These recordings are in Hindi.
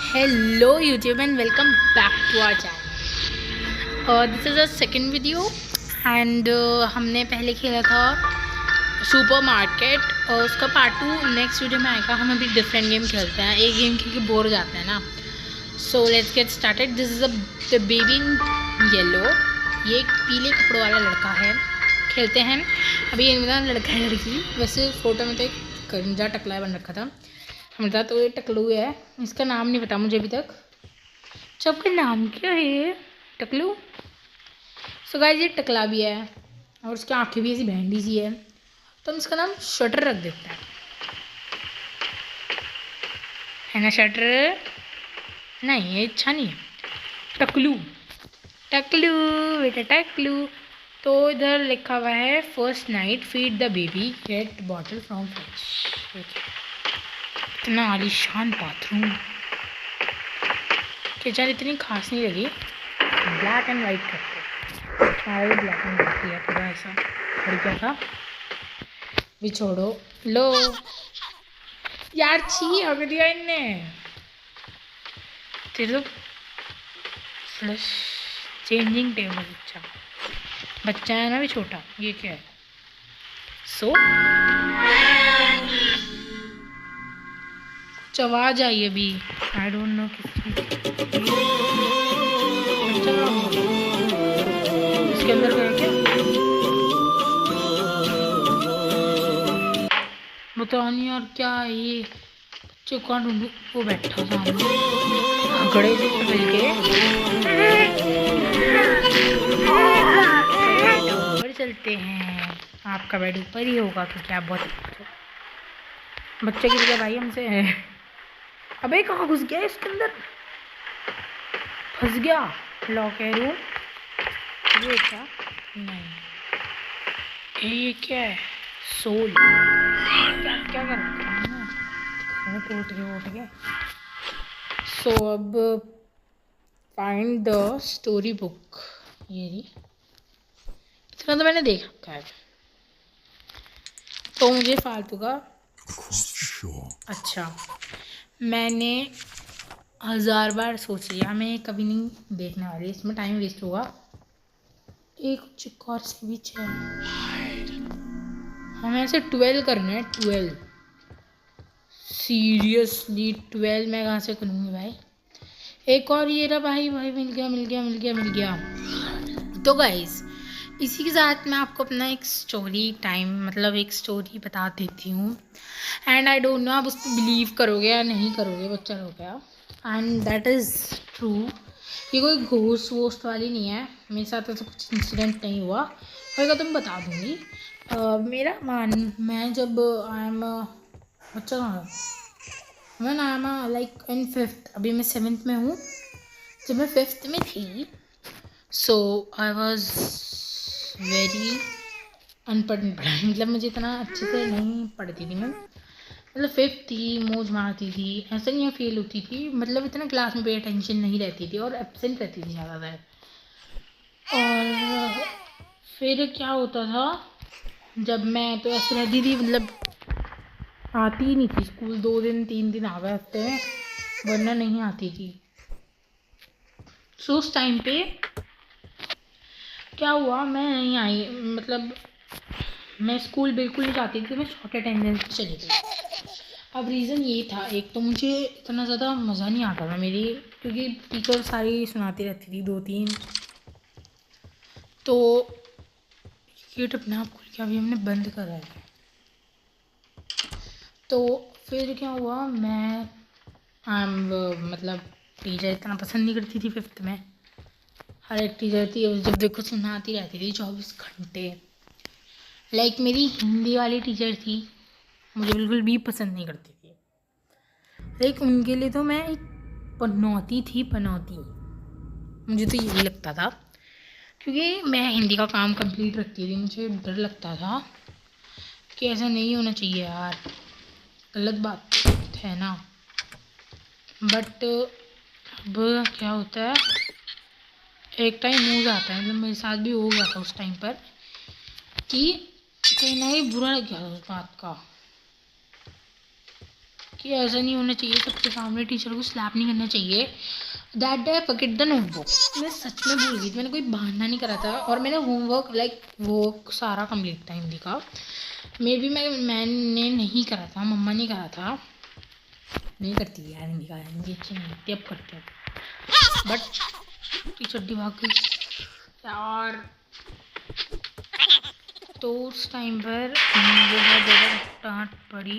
Hello YouTube and welcome back to our channel. This is a second video and हमने पहले खेला था सुपर मार्केट और उसका पार्ट 2 नेक्स्ट वीडियो में आएगा। हम अभी डिफरेंट गेम खेलते हैं, एक गेम खेल के बोर हो जाते हैं ना। So let's get started. This is the baby in yellow. ये एक पीले कपड़ों वाला लड़का है, खेलते हैं। अभी ये मेरा लड़का है लड़की, वैसे फ़ोटो में तो एक गंजा टकला बन रखा था हमारा, तो ये टकलू है। इसका नाम नहीं पता मुझे अभी तक। सबका नाम क्या है? टकलू। सो गाइस ये टकला भी है और उसकी आंखें भी ऐसी भेंडी सी है, तो हम इसका नाम शटर रख देते हैं, है ना शटर? नहीं ये अच्छा नहीं है, टकलू। टकलू बेटा टकलू। तो इधर लिखा हुआ है first night feed the baby get bottle from fridge. इतना आलीशान बाथरूम, किचन इतनी खास नहीं लगी। ब्लैक एंड वाइट करते, हमारा भी ब्लैक एंड वाइट किया पूरा ऐसा बढ़िया था। भी छोड़ो, लो यार छी हक दिया इनने तेरे तो। Flush changing table. अच्छा बच्चा है ना भी छोटा, ये क्या है? सो कुछ आवाज आई अभी, आई डोंट नो किसकी। इसके अंदर गया क्या? बताओ नहीं यार क्या है ये। बच्चे कौन ढूंढू? वो बैठा सामने घड़े से मिल के। ऊपर चलते हैं। आपका बेड ऊपर ही होगा क्योंकि आप बहुत बच्चे की जगह भाई हमसे है। अबे कहाँ घुस गया इसके अंदर? फंस गया। लॉक है रूम। ये क्या? नहीं ये क्या है? सोल। क्या क्या कर रखा है? टूट गया। सो अब फाइंड द स्टोरी बुक। ये रही, इतना तो मैंने देख रखा है, तो मुझे फालतू का। अच्छा मैंने 1000 बार सोच लिया, मैं कभी नहीं देखने वाली, इसमें टाइम वेस्ट होगा। एक चिक और से बीच है, हमें ऐसे 12 करने हैं। 12 सीरियसली 12 मैं कहाँ से करूँगी भाई? एक और ये रहा भाई। भाई मिल गया मिल गया मिल गया मिल गया। तो गाइस इसी के साथ मैं आपको अपना एक स्टोरी टाइम मतलब एक स्टोरी बता देती हूँ। एंड आई डोंट नो आप उस पर बिलीव करोगे या नहीं करोगे, बच्चा हो गया। And that is true. ये कोई घोस्ट वोस्ट वाली नहीं है, मेरे साथ ऐसा कुछ इंसिडेंट नहीं हुआ, होगा तो मैं बता दूँगी। मैं जब आई एम बच्चा कहाँ, मैं I am like in 5th, अभी मैं 7th में हूँ। जब मैं 5th में थी, सो आई वॉज वेरी अनपढ़ पढ़ाई, मतलब मुझे इतना अच्छे से नहीं पढ़ती थी मैं, मतलब 5th थी, मौज मारती थी, ऐसा नहीं फेल होती थी, मतलब इतना क्लास में पे अटेंशन नहीं रहती थी और एब्सेंट रहती थी ज़्यादातर। और फिर क्या होता था, जब मैं तो ऐसे रहती थी, मतलब आती ही नहीं थी स्कूल, 2 दिन 3 दिन आ गए हफ्ते में, वरना नहीं आती थी। सो उस टाइम पे क्या हुआ, मैं नहीं आई, मतलब मैं स्कूल बिल्कुल नहीं जाती थी, मैं शॉर्ट अटेंडेंस पे चली गई। अब रीज़न ये था, एक तो मुझे इतना ज़्यादा मज़ा नहीं आता था मेरी, क्योंकि टीचर सारी सुनाती रहती थी 2-3, तो गेट अपने आप खुल के अभी हमने बंद करा है। तो फिर क्या हुआ, मैं मतलब टीचर इतना पसंद नहीं करती थी 5th में। हर एक टीचर थी जब देखो सुनाती रहती थी 24 घंटे। लाइक मेरी हिंदी वाली टीचर थी, मुझे बिल्कुल भी पसंद नहीं करती थी। लाइक उनके लिए तो मैं एक पनौती थी, पनौती। मुझे तो यही लगता था, क्योंकि मैं हिंदी का काम कंप्लीट रखती थी, मुझे डर लगता था कि ऐसा नहीं होना चाहिए यार, गलत बात है ना। बट अब क्या होता है, एक टाइम हो जाता है, मतलब मेरे साथ भी हो गया था उस टाइम पर, कि कहीं ना कहीं बुरा लग गया था उस बात का, कि ऐसा नहीं होना चाहिए, सबके सामने टीचर को स्लैप नहीं करना चाहिए। That day I forget the notebook. मैं सच में भूल गई थी, मैंने कोई बहाना नहीं करा था और मैंने होमवर्क वो सारा कंप्लीट था हिंदी का। मे बी मैंने नहीं करा था, मम्मा ने करा था। नहीं करती यार हिंदी का, हिंदी अच्छी नहीं लगती, अब करते हैं। बट टीचर दिमाग गई यार। तो उस टाइम पर मुझे बहुत ज़्यादा डांट पड़ी,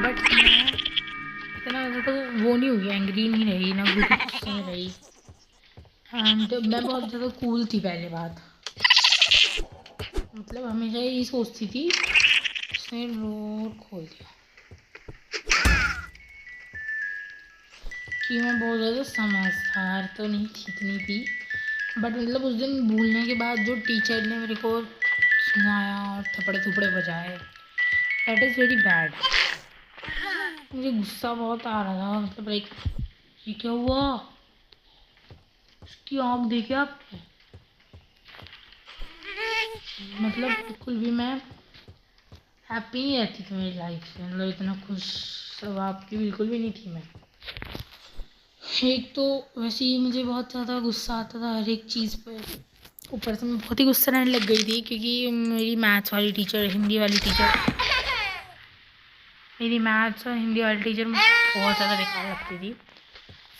बट मैं इतना ज़्यादा वो नहीं हुई, एंग्री नहीं रही, ना गुस्से में रही। एंड मैं बहुत ज़्यादा कूल थी पहले बात, मतलब हमेशा यही सोचती थी। उसने डोर खोल दिया कि मैं बहुत ज़्यादा समझदार तो नहीं थी, इतनी थी। बट मतलब उस दिन भूलने के बाद जो टीचर ने मेरे को सुनाया और थपड़े थुपड़े बजाए, दैट इज़ वेरी बैड। मुझे गुस्सा बहुत आ रहा था, मतलब लाइक ये क्या हुआ, उसकी आँख देखे आपने, मतलब बिल्कुल भी मैं हैप्पी नहीं रहती थी मेरी लाइफ से, मतलब इतना खुश स्वभाव की बिल्कुल भी नहीं थी मैं। एक तो वैसे ही मुझे बहुत ज़्यादा गुस्सा आता था हर एक चीज़ पर, ऊपर से मैं बहुत ही गुस्सा रहने लग गई थी क्योंकि मेरी मैथ्स वाली टीचर, हिंदी वाली टीचर, मेरी मैथ्स और हिंदी वाली टीचर मुझे बहुत ज़्यादा बेकार लगती थी।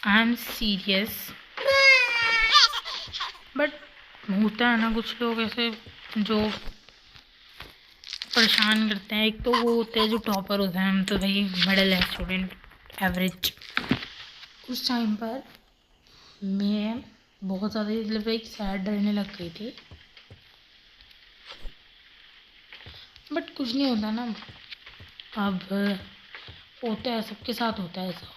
I am serious. बट होता है ना कुछ लोग ऐसे जो परेशान करते हैं। एक तो वो होते हैं जो टॉपर होते हैं, हम तो भाई मिडिल है स्टूडेंट, एवरेज। उस टाइम पर मैं बहुत ज़्यादा मतलब एक सैड रहने लग गई थी। बट कुछ नहीं होता ना, अब होता है, सबके साथ होता है ऐसा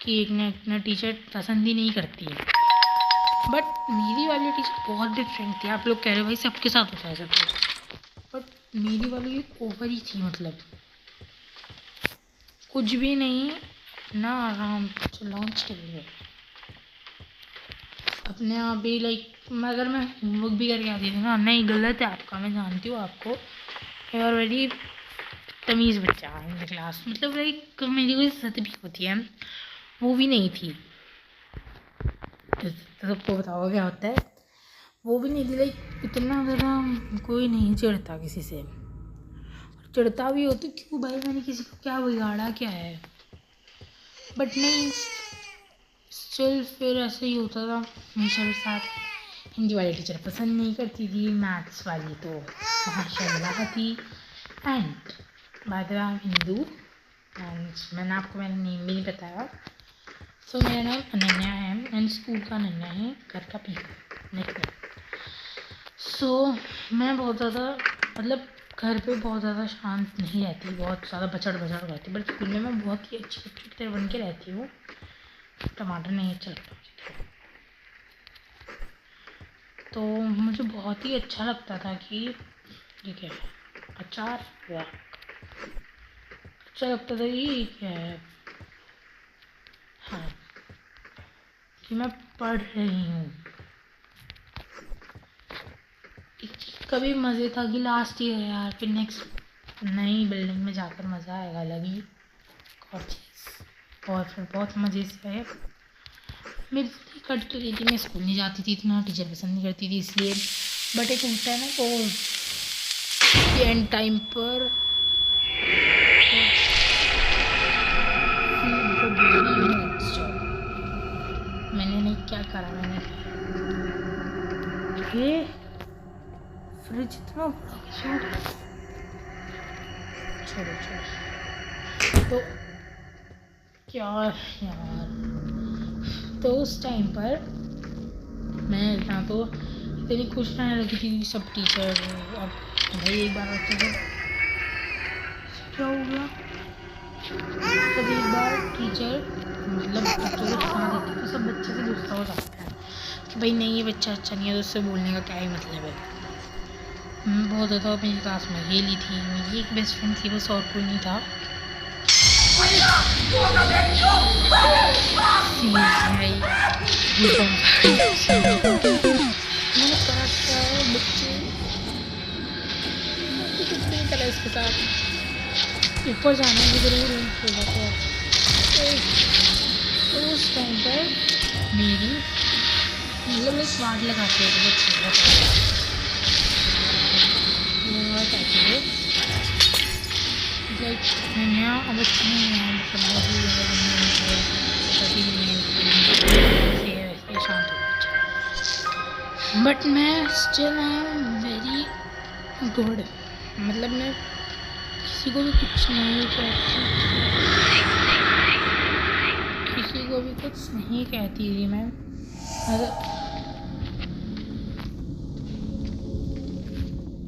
कि एक ना एक टीचर पसंद ही नहीं करती है। बट मेरी वाली टीचर बहुत डिफरेंट थी। आप लोग कह रहे हो भाई सबके साथ होता है सब कुछ, बट मेरी वाली ओवर ही थी, मतलब कुछ भी नहीं ना, आराम से लॉन्च कर लिया अपने आप ही। लाइक अगर मैं होमवर्क भी करके आती थी ना, नहीं गलत है आपका, मैं जानती हूँ आपको, और वेरी तमीज़ बच्चा इन द क्लास, मतलब लाइक मेरी कोई इज्जत भी होती है, वो भी नहीं थी। तो सबको बताओ क्या होता है, वो भी नहीं थी। लाइक इतना ज़्यादा कोई नहीं चिढ़ता किसी से, चिढ़ता भी हो तो क्यों भाई, मैंने किसी को क्या बिगाड़ा क्या है। बट नहीं, स्टिल फिर ऐसे ही होता था हमेशा के साथ। हिंदी वाली टीचर पसंद नहीं करती थी, मैथ्स वाली तो माशाल्लाह थी, एंड बादरा हिंदू, एंड मैंने आपको मेरा नेम भी नहीं बताया। सो मेरा नाम अनन्या है, एंड स्कूल का अनन्या है, घर का पीकू निकनेम। सो मैं बहुत ज़्यादा मतलब घर पे बहुत ज़्यादा शांत नहीं रहती, बहुत ज़्यादा बचड़ रहती, बट स्कूल में मैं बहुत ही अच्छी बच्ची की तरह बन के रहती हूँ। टमाटर नहीं अच्छा लगता मुझे, तो मुझे बहुत ही अच्छा लगता था कि ये क्या है, अचार हुआ, अच्छा लगता था ये क्या है, हाँ, कि मैं पढ़ रही हूँ। कभी मज़े था कि लास्ट ईयर है यार, फिर नेक्स्ट नई बिल्डिंग में जाकर मज़ा आएगा, लगी और चीज़, और फिर बहुत मज़े से है। मेरी ज़िंदगी कट तो रही थी, मैं स्कूल नहीं जाती थी इतना, टीचर पसंद नहीं करती थी इसलिए। बट एक होता है ना तो एंड टाइम पर मैंने नहीं क्या करा, मैंने ये फ्रिज इतना बड़ा छोड़ो तो क्या यार। तो उस टाइम पर मैं इतना तो इतनी खुश रहने लगी थी, सब टीचर। अब भाई एक बार बच्चे को क्या हो गया, तब एक बार टीचर मतलब बच्चों को सुना देती तो सब बच्चे से गुस्सा हो जाता है कि भाई नहीं ये बच्चा अच्छा नहीं है, तो उससे बोलने का क्या ही मतलब है। बहुत ज़्यादा मेरी क्लास में गेली थी, मेरी एक बेस्ट फ्रेंड थी, बस और कोई नहीं था। मैंने कहा क्या है बच्चे, कुछ नहीं करा इसके साथ, ऊपर जाना भी ज़रूर होगा। तो उस टाइम पर मेरी मतलब एक वाट लगाते हैं लाइक अब शांत हो, बट मैं still I am very good. मतलब मैं किसी को भी कुछ नहीं कहती, किसी को भी कुछ नहीं कहती थी मैं।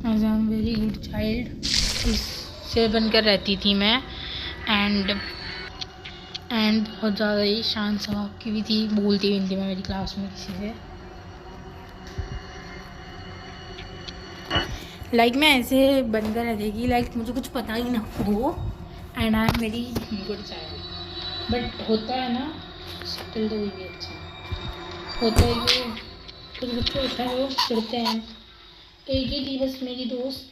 As I am very good child, इससे बनकर रहती थी मैं। एंड बहुत ज़्यादा ही शांत स्वभाव की भी थी, बोलती भी नहीं थी मैं मेरी क्लास में किसी से। लाइक मैं ऐसे बनकर रहती कि लाइक मुझे कुछ पता ही ना हो, and I am very good child. But होता है ना स्टिल तो भी अच्छा होता है कि कुछ बच्चे होता है वो चिढ़ते हैं। एक ही थी बस मेरी दोस्त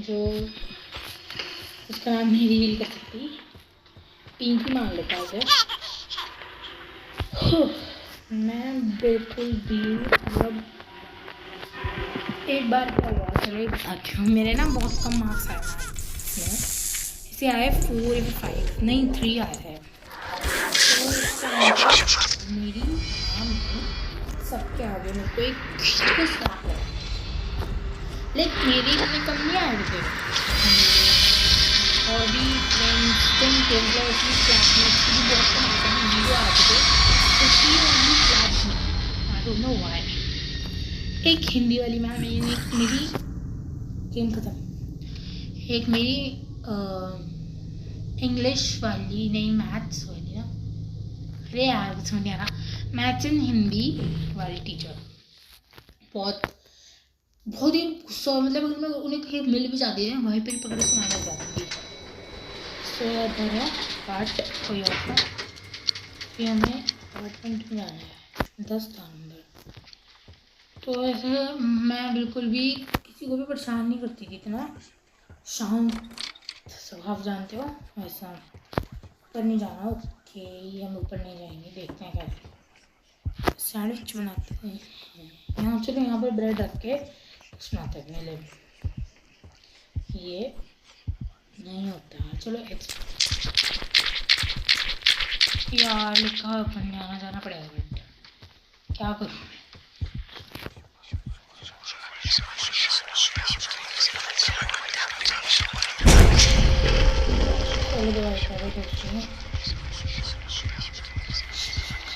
जो उसका नाम नहीं रिवील कर सकती, पिंकी मान लेता है उसे। मैं बिल्कुल भी मतलब एक बार क्या हुआ, चलो एक बताती हूँ। मेरे ना बहुत कम मार्क्स आए हैं, इसे आए 4 या 5 नहीं 3 आए हैं। तो मेरी मैम सबके आगे मेरे को एक स्लैप है, लेकिन मेरी इतनी कम नहीं आए थे। और भी फ्रेंड्स क्लासमेट्स की भी बहुत कम आते हैं, वीडियो आते थे, तो she only class me, I don't know why. एक हिंदी वाली मैम मेरी गेम खत्म, एक मेरी इंग्लिश वाली नहीं मैथ्स वाली ना, अरे यार कुछ समझ नहीं आ रहा, मैथ्स एंड हिंदी वाली टीचर बहुत ही गुस्सा, मतलब मैं उन्हें कहीं मिल भी जाती है वहीं पर पकड़ के मारा जाती थी। सो है पार्ट कोई और था, फिर हमें अपार्टमेंट में जाना है 10 नंबर। तो ऐसे मैं बिल्कुल भी किसी को भी परेशान नहीं करती थी, इतना शांत स्वभाव जानते हो वैसा। ऊपर नहीं जाना, ओके हम ऊपर नहीं जाएंगे, देखते हैं कैसे सैंडविच बनाते हैं यहाँ। चलो यहाँ पर ब्रेड रख के कुछ बनाते हैं अपने लिए, ये नहीं होता है। चलो यार लिखा ऊपर नहीं आना, जाना पड़ेगा, बट क्या करूँ मैं।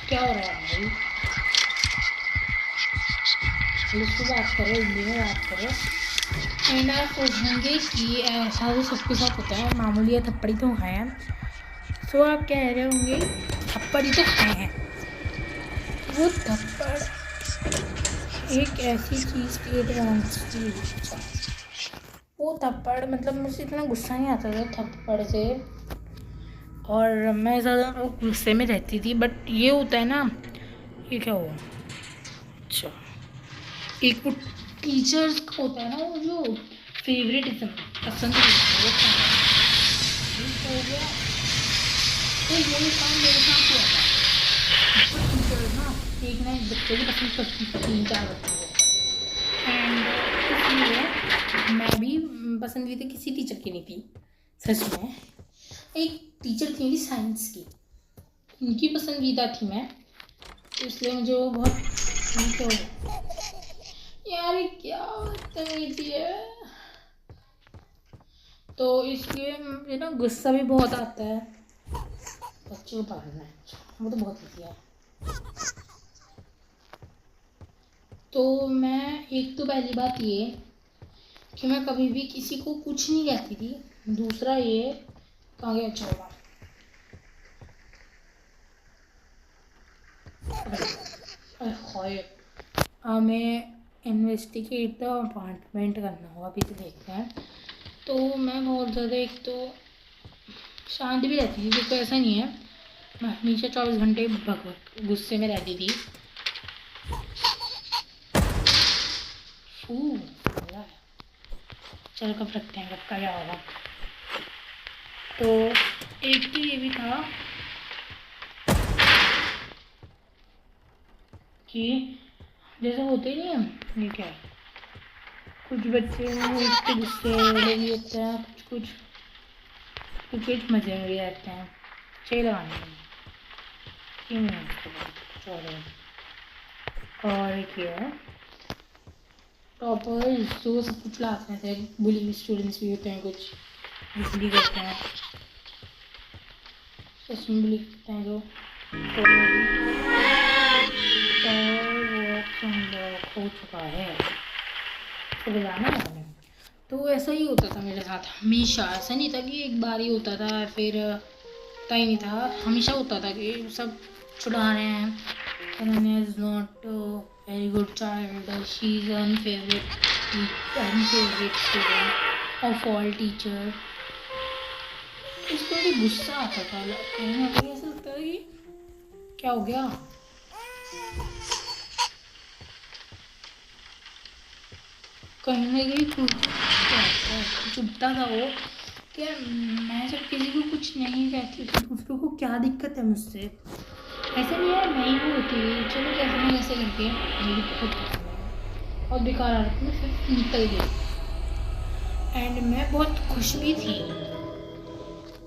क्या हो रहा है भाई, पुलिस से बात करो, हिंदी में बात करो। एंड आप सोचेंगे कि ऐसा तो सबके साथ होता है, मामूली थप्पड़ी तो खाए हैं। सो आप कह रहे होंगे थप्पड़ी तो खाए हैं, वो थप्पड़ एक ऐसी चीज़ थी एडवांस थी, वो थप्पड़ मतलब मुझे इतना गुस्सा नहीं आता था थप्पड़ से, और मैं ज़्यादा गुस्से में रहती थी। बट ये होता है ना, ये क्या हुआ, अच्छा एक वो टीचर्स का होता है ना वो जो फेवरेटिज्म पसंद हो गया, तो यही काम मेरे साथ हुआ था। टीचर्स ना एक ना एक बच्चे को पसंद करती थी, 3-4 बच्चों को, एंड इसलिए मैं भी पसंदीदा किसी टीचर की नहीं थी सच में। एक टीचर थी मेरी साइंस की, उनकी पसंदीदा थी मैं, तो इसलिए मुझे वो बहुत तो यार क्या बदतमीजी है। तो इसलिए मुझे ना गुस्सा भी बहुत आता है, बच्चों को पढ़ना है वो तो बहुत ईजी है। तो मैं एक तो पहली बात ये कि मैं कभी भी किसी को कुछ नहीं कहती थी, दूसरा ये कहाँ गया चौड़ा, हमें इन्वेस्टिगेट द अपार्टमेंट करना होगा, अभी तो देखते हैं। तो मैं बहुत ज़्यादा एक तो शांत भी रहती थी, क्योंकि ऐसा नहीं है मैं हमेशा 24 घंटे गुस्से में रहती थी। चलो कब रखते हैं, कब का क्या होगा। तो एक तो ये भी था कि जैसे होते ही नहीं हम, ये क्या है, कुछ बच्चे एक तो गुस्से वाले भी होते हैं, कुछ मज़े में भी रहते हैं, सही लगाने में क्यों नहीं। और क्या है, टॉपर्स जो सब कुछ लाते हैं, बुली स्टूडेंट्स भी होते हैं, कुछ बुली करते हैं, सच में बुली करते हैं जो, तो हो चुका है तो बजाना है। तो ऐसा ही होता था मेरे साथ हमेशा, ऐसा नहीं था कि एक बार ही होता था फिर पता ही नहीं था, हमेशा होता था कि सब छुड़ा रहे हैं, Ananya is not a very good child, she is unfavorite student of all teacher। इसको भी गुस्सा आता था, कहीं ना कहीं ऐसा लगता था कि क्या हो गया, कहीं ना कहीं चुभता था वो कि मैं जब किसी को कुछ नहीं कहती तो दूसरों को क्या दिक्कत है मुझसे, ऐसा नहीं है मैं ही होती, चलो कैसे ना कैसे करके मेरी बहुत बेकार हालत में फिर निकल गई। एंड मैं बहुत खुश भी थी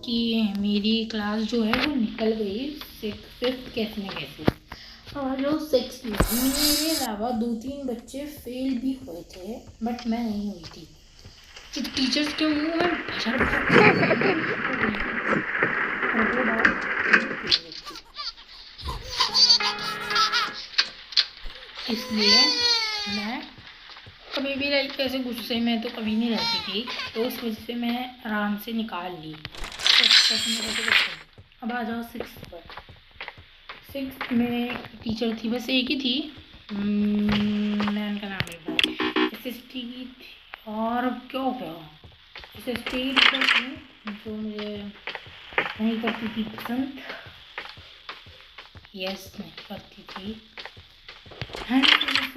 कि मेरी क्लास जो है वो निकल गई फिफ्थ कैसे न कैसे। और जो सिक्स मेरे अलावा 2-3 बच्चे फेल भी हुए थे, बट मैं नहीं हुई थी। टीचर्स के मुंह में इसलिए मैं कभी भी लाइक ऐसे गुस्से में तो कभी नहीं रहती थी, तो उस वजह से मैं आराम से निकाल ली। अब आ जाओ सिक्स्थ पर। सिक्स्थ में टीचर थी, बस एक ही थी, मैम का नाम नहीं था, SST की थी। और क्या हो गया, SST टीचर थी जो मुझे नहीं करती थी पसंद, यस नहीं करती थी, एंड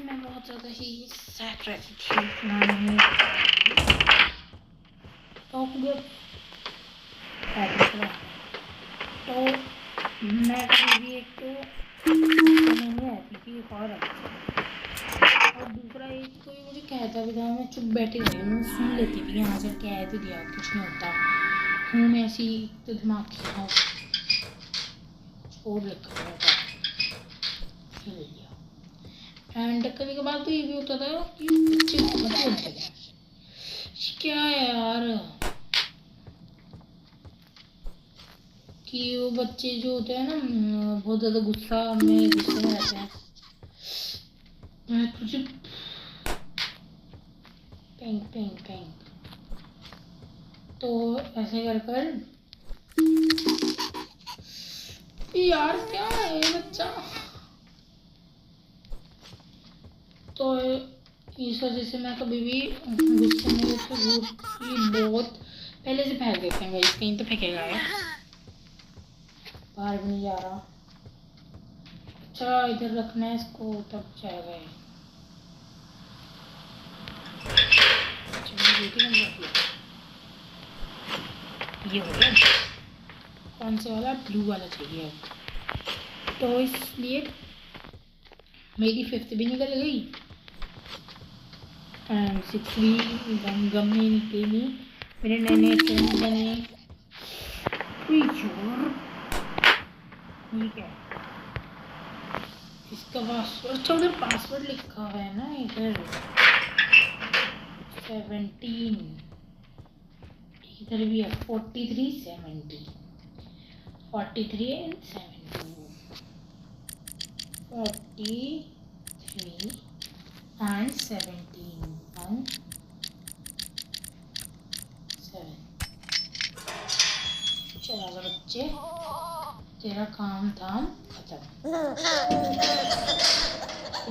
मैं बहुत ज़्यादा ही सैड रहती थी तो मैं कभी एक तो नहीं रहती थी, और दूसरा एक कोई मुझे कहता भी था, मैं चुप बैठी रही, मैं सुन लेती थी, यहाँ से कह तो दिया कुछ नहीं होता हूँ मैं ऐसी, तो दिमाग की छोड़ रखा था एंड कभी कभार तो ये भी होता था कि बच्चे होते थे, क्या यार कि वो बच्चे जो होते हैं ना बहुत ज़्यादा गुस्से में रहते हैं, मैं तुझे पेंग तो ऐसे कर यार क्या है बच्चा, तो इस वजह से मैं कभी भी गुस्से में बहुत पहले से फेंक देते हैं, कहीं तो फेंकेगा है, बाहर भी नहीं जा रहा, अच्छा इधर रखना है इसको तब जाएगा ये हो गया, कौन से वाला, ब्लू वाला चाहिए अब, तो इसलिए मेरी फिफ्थ भी निकल गई एंड सिक्स भी गम में निकली नहीं, मेरे नए नए फ्रेंड्स बने, ठीक है इसका पासवर्ड, अच्छा उधर पासवर्ड लिखा हुआ है ना इधर 17, इधर भी है 43 70 43 एंड 17 43 and 17 1 7। चला जा बच्चे, तेरा काम धाम खत्म,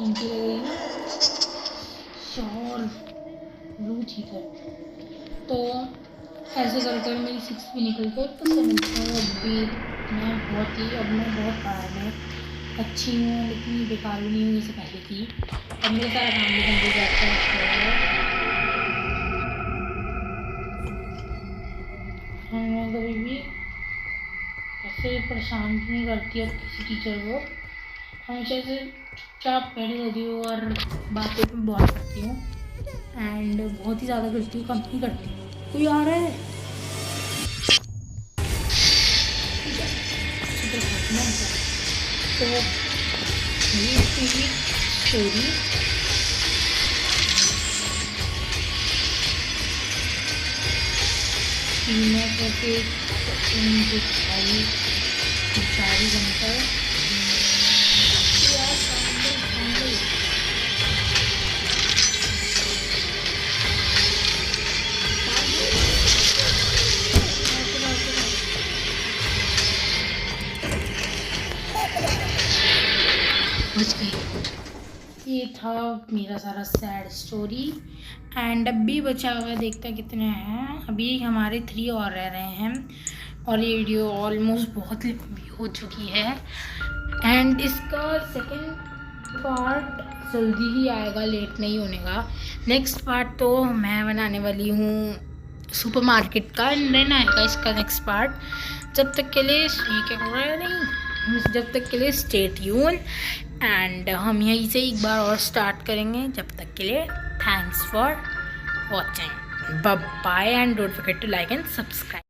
इनकी लगेगी ना शोर ब्लू ठीक है, तो ऐसे कर मेरी सिक्स भी निकल गई, तो 7 अभी मैं बहुत ही, अब मैं बहुत पढ़ाई में अच्छी हूँ, लेकिन बेकार भी नहीं हूँ जैसे पहले थी, अब मेरा सारा काम भी कंप्लीट जाता है, मैं कभी भी ऐसे परेशान भी नहीं करती अब किसी टीचर को, हमेशा से चुपचाप बैठी रहती हूँ और बातें भी बहुत करती हूँ एंड बहुत ही ज़्यादा करती हूँ, कम नहीं करती हूँ। कोई आ रहा है तो ये स्टोरी मैं कैसे भिखारी बनकर बच गई। ये था मेरा सारा सैड स्टोरी एंड अब भी बचा हुआ देखता कितने हैं, अभी हमारे 3 और रह रहे हैं और ये वीडियो ऑलमोस्ट बहुत लंबी हो चुकी है एंड इसका सेकंड पार्ट जल्दी ही आएगा, लेट नहीं होने का। नेक्स्ट पार्ट तो मैं बनाने वाली हूँ सुपरमार्केट का एंड देन आएगा इसका नेक्स्ट पार्ट। जब तक के लिए ये क्या हो रहा है नहीं, जब तक के लिए स्टे ट्यून एंड हम यहीं से एक बार और स्टार्ट करेंगे। जब तक के लिए thanks for watching, bye bye and don't forget to like and subscribe.